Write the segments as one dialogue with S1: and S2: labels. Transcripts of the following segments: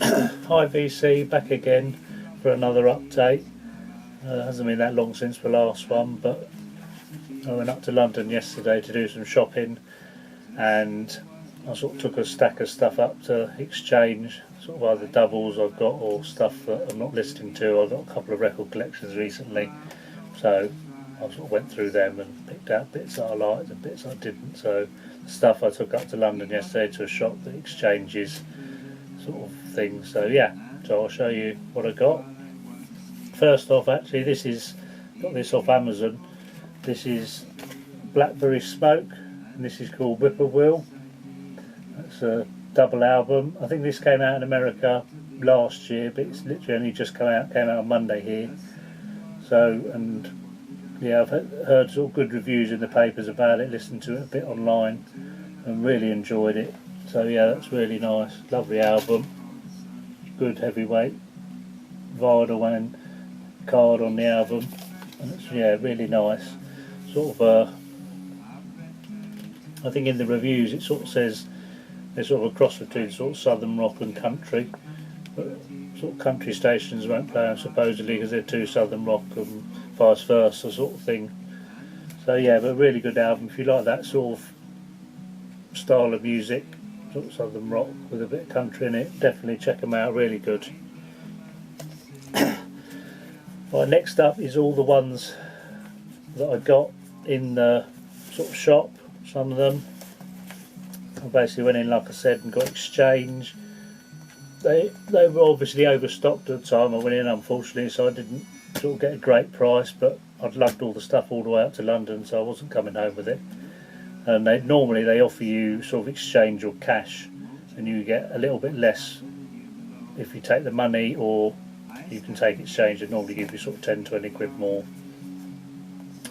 S1: Hi VC, back again for another update. Hasn't been that long since the last one, but I went up to London yesterday to do some shopping, and I sort of took a stack of stuff up to exchange, sort of either doubles I've got or stuff that I'm not listening to. I've got a couple of record collections recently, so I sort of went through them and picked out bits that I liked and bits I didn't. So the stuff I took up to London yesterday to a shop that exchanges sort of things. So yeah, so I'll show you what I got. First off, actually, got this off Amazon. This is Blackberry Smoke, and this is called Whippoorwill. It's a double album. I think this came out in America last year, but it's literally only just came out on Monday here. So, and yeah, I've heard sort of good reviews in the papers about it, listened to it a bit online, and really enjoyed it. So yeah, that's really nice. Lovely album. Good heavyweight vinyl and card on the album, and it's really nice. Sort of I think in the reviews it sort of says they're sort of a cross between sort of southern rock and country, but sort of country stations won't play them supposedly because they're too southern rock and vice versa sort of thing. So yeah, but a really good album. If you like that sort of style of music, sort of southern rock with a bit of country in it, definitely check them out. Really good. Right, next up is all the ones that I got in the sort of shop. Some of them I basically went in, like I said, and got exchange. They were obviously overstocked at the time I went in, unfortunately, so I didn't sort of get a great price, but I'd lugged all the stuff all the way up to London, so I wasn't coming home with it. And normally they offer you sort of exchange or cash, and you get a little bit less if you take the money, or you can take exchange and normally give you sort of 10-20 quid more.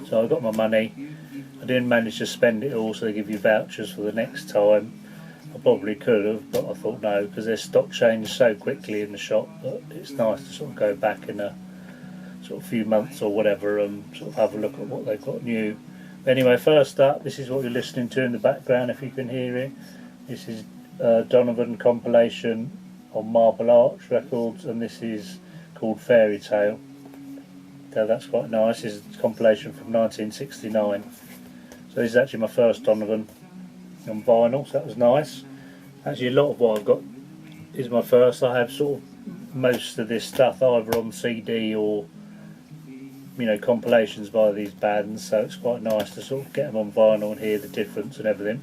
S1: So I got my money. I didn't manage to spend it all, so they give you vouchers for the next time. I probably could have, but I thought no, because their stock changed so quickly in the shop that it's nice to sort of go back in a sort of few months or whatever and sort of have a look at what they've got new. Anyway, first up, this is what you're listening to in the background if you can hear it. This is Donovan compilation on Marble Arch Records, and this is called Fairy Tale. So that's quite nice. This is a compilation from 1969. So this is actually my first Donovan on vinyl, so that was nice. Actually, a lot of what I've got is my first. I have sort of most of this stuff either on CD or compilations by these bands, so it's quite nice to sort of get them on vinyl and hear the difference and everything.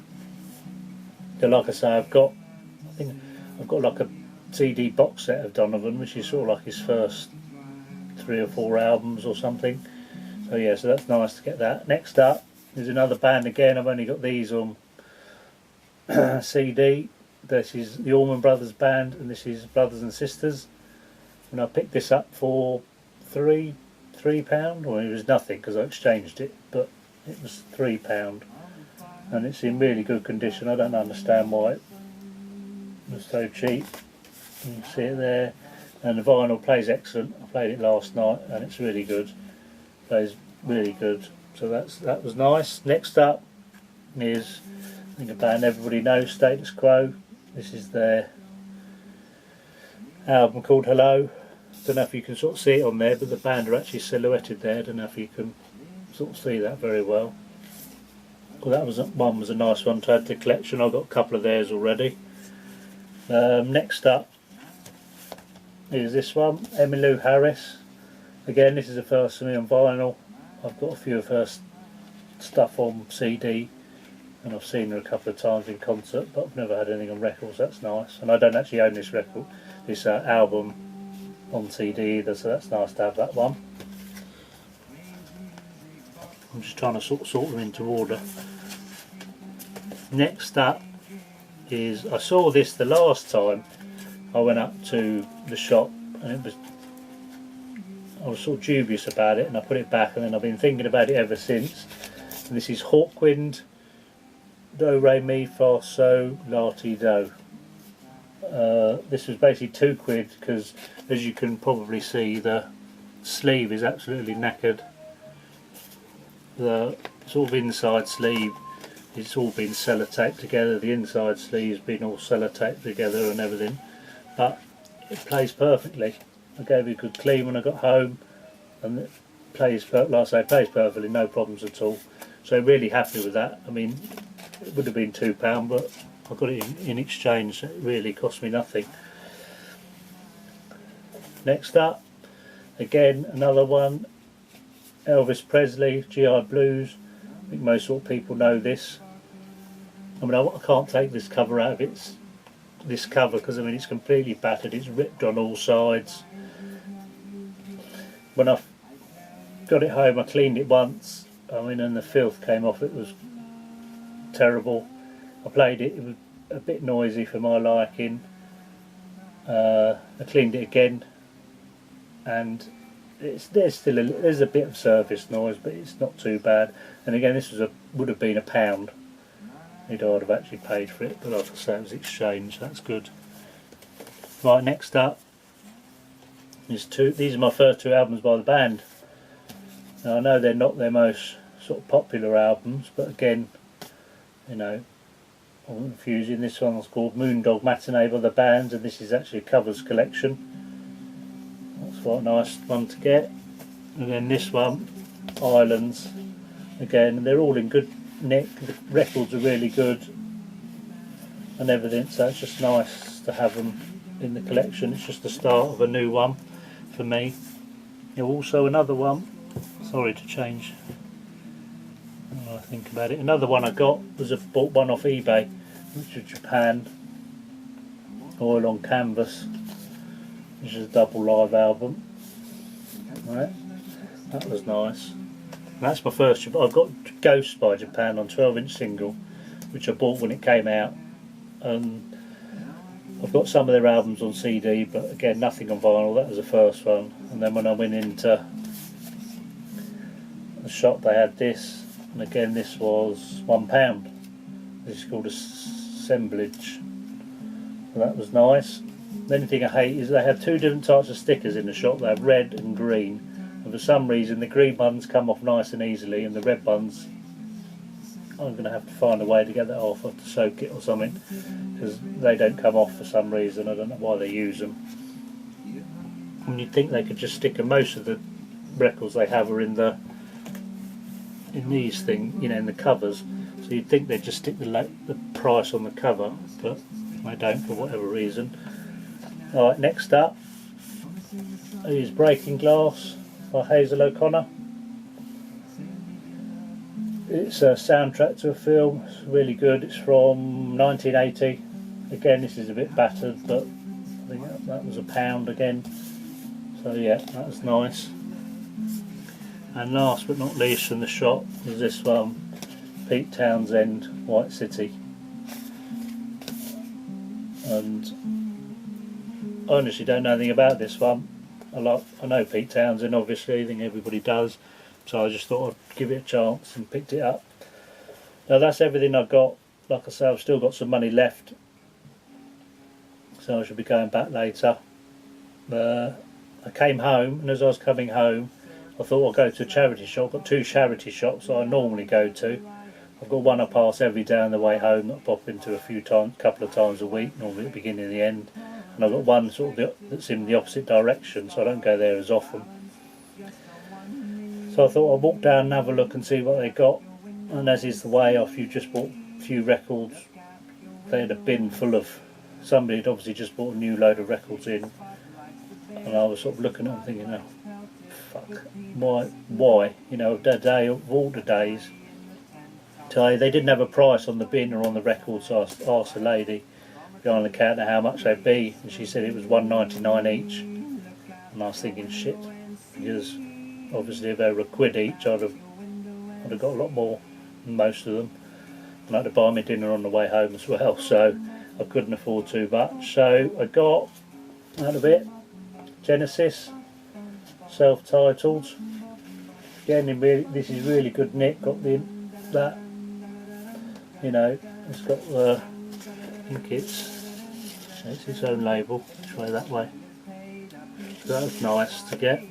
S1: So like I say, I think I've got like a CD box set of Donovan, which is sort of like his first 3 or 4 albums or something. So yeah, so that's nice to get that. Next up is another band again. I've only got these on CD. This is the Allman Brothers Band, and this is Brothers and Sisters. And I picked this up for £3, or it was nothing because I exchanged it, but it was £3, and it's in really good condition. I don't understand why it was so cheap. You can see it there, and the vinyl plays excellent. I played it last night and it's really good. Plays really good. So that was nice. Next up is, I think, a band everybody knows, Status Quo. This is their album called Hello. Don't know if you can sort of see it on there, but the band are actually silhouetted there. I don't know if you can sort of see that very well. Well, that was a nice one to add to the collection. I've got a couple of theirs already. Next up is this one, Emmylou Harris. Again, this is the first for me on vinyl. I've got a few of her stuff on CD, and I've seen her a couple of times in concert, but I've never had anything on records. That's nice. And I don't actually own this album on CD either, so that's nice to have that one. I'm just trying to sort them into order. Next up is, I saw this the last time I went up to the shop, and I was sort of dubious about it, and I put it back, and then I've been thinking about it ever since. And this is Hawkwind, Do Re Mi Fa So La Ti Do. This was basically £2 because, as you can probably see, the sleeve is absolutely knackered. The sort of inside sleeve, it's all been sellotaped together. The inside sleeve's been all sellotaped together and everything. But it plays perfectly. I gave it a good clean when I got home, and it plays, like I say, plays perfectly, no problems at all. So really happy with that. I mean, it would have been £2, but I got it in exchange. It really cost me nothing. Next up, again another one, Elvis Presley, GI Blues. I think most sort of people know this. I mean, I can't take this cover out of this cover, because I mean it's completely battered, it's ripped on all sides. When I got it home, I cleaned it once, I mean, and the filth came off. It was terrible. I played it, it was a bit noisy for my liking. I cleaned it again, and there's a bit of surface noise, but it's not too bad. And again, this would have been £1. I'd have actually paid for it, but like I say, it was exchange. That's good. Right, next up is these are my first 2 albums by the band. Now I know they're not their most sort of popular albums, but again, you know, I'm confusing. This one's called Moondog Matinee by the band, and this is actually a covers collection. That's quite a nice one to get. And then this one, Islands, again, and they're all in good nick. The records are really good and everything, so it's just nice to have them in the collection. It's just the start of a new one for me. Also another one, sorry to change when I think about it, another one I got was bought one off eBay, which is Japan, Oil on Canvas, which is a double live album. Right, that was nice. And that's my first. I've got Ghosts by Japan on 12-inch single, which I bought when it came out, and I've got some of their albums on CD, but again nothing on vinyl. That was the first one. And then when I went into the shop, they had this, and again this was £1. This is called Assemblage, so that was nice. The only thing I hate is they have 2 different types of stickers in the shop. They have red and green, and for some reason the green ones come off nice and easily, and the red ones, I'm going to have to find a way to get that off. I have to soak it or something, because they don't come off for some reason. I don't know why they use them. And you'd think they could just stick them. Most of the records they have are in these things, you know, in the covers. So you'd think they'd just stick the price on the cover, but they don't for whatever reason. Alright, next up is Breaking Glass by Hazel O'Connor. It's a soundtrack to a film. It's really good. It's from 1980. Again, this is a bit battered, but I think that was £1 again. So yeah, that was nice. And last but not least from the shop is this one, Pete Townsend, White City. And I honestly don't know anything about this one. I know Pete Townsend, obviously, I think everybody does. So I just thought I'd give it a chance and picked it up. Now that's everything I've got. Like I say, I've still got some money left, so I should be going back later. I came home, and as I was coming home, I thought I'll go to a charity shop. I've got 2 charity shops that I normally go to. I've got one I pass every day on the way home that I pop into a couple of times a week, normally at the beginning and the end. And I've got one sort of that's in the opposite direction, so I don't go there as often. So I thought I'd walk down and have a look and see what they got. And as is the way, after you've just bought a few records, they had a bin full of, somebody had obviously just bought a new load of records in. And I was sort of looking at them thinking, oh, fuck, why? You know, the day of all the days. So they didn't have a price on the bin or on the records, so I asked the lady behind the counter how much they'd be, and she said it was $1.99 each. And I was thinking, shit, because obviously if they were £1 each, I'd have got a lot more than most of them. And I had to buy me dinner on the way home as well, so I couldn't afford too much. So I got, out of it, Genesis, self-titled. Again, this is really good nick. Got that, you know, it's got the, I think it's its own label. Try that way. So that was nice to get.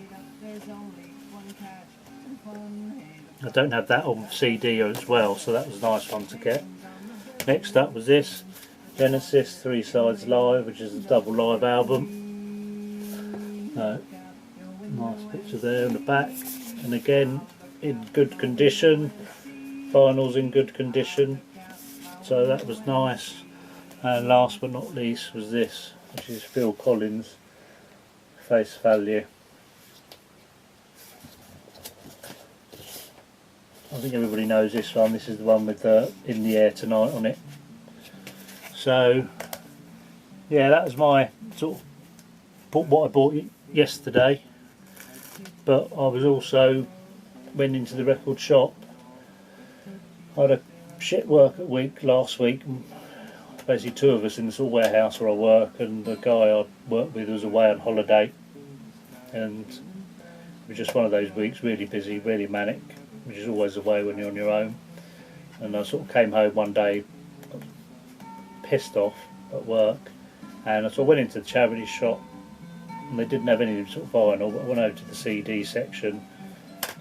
S1: I don't have that on CD as well, so that was a nice one to get. Next up was this, Genesis 3 Sides Live, which is a double live album. So nice picture there in the back, and again in good condition, vinyl's in good condition, so that was nice. And last but not least was this, which is Phil Collins, Face Value. I think everybody knows this one. This is the one with the In the Air Tonight on it. So yeah, that was my sort of what I bought yesterday. But I was also went into the record shop. I had a shit work week last week. Basically 2 of us in this little warehouse where I work, and the guy I worked with was away on holiday, and it was just one of those weeks, really busy, really manic, which is always the way when you're on your own. And I sort of came home one day pissed off at work, and I sort of went into the charity shop, and they didn't have any sort of vinyl, but I went over to the CD section,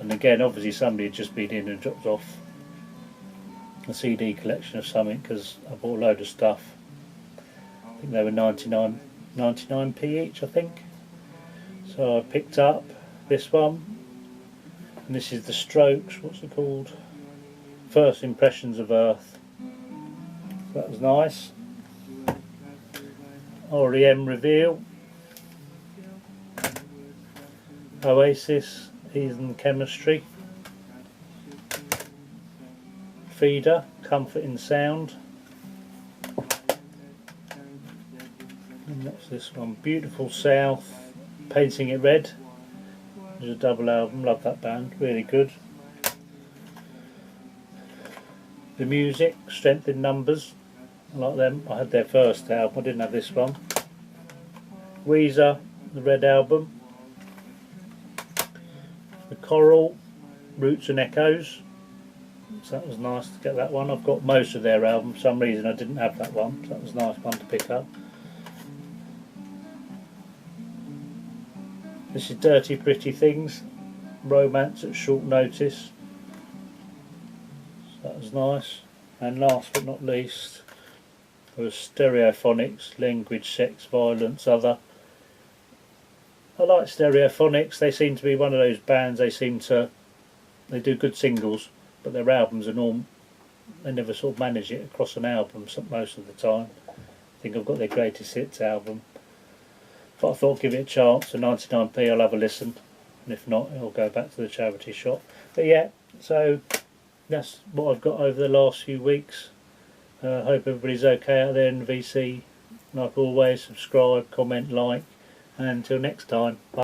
S1: and again obviously somebody had just been in and dropped off a CD collection of something, because I bought a load of stuff. I think they were 99p each, I think. So I picked up this one, and this is the Strokes, what's it called? First Impressions of Earth. So that was nice. REM Reveal, Oasis, Heathen Chemistry, Feeder, Comfort in Sound, and what's this one? Beautiful South, Painting It Red. There's a double album, love that band, really good. The Music, Strength in Numbers, I like them. I had their first album, I didn't have this one. Weezer, the Red Album. The Coral, Roots and Echoes. So that was nice to get that one. I've got most of their albums. For some reason I didn't have that one, so that was a nice one to pick up. This is Dirty Pretty Things, Romance at Short Notice. So that was nice. And last but not least was Stereophonics, Language, Sex, Violence, Other. I like Stereophonics. They seem to be one of those bands, they do good singles, but their albums are they never sort of manage it across an album most of the time. I think I've got their Greatest Hits album. But I thought I'd give it a chance. For 99p I'll have a listen, and if not I'll go back to the charity shop. But yeah, so that's what I've got over the last few weeks. Hope everybody's okay out there in VC. Like always, subscribe, comment, like, and until next time, bye.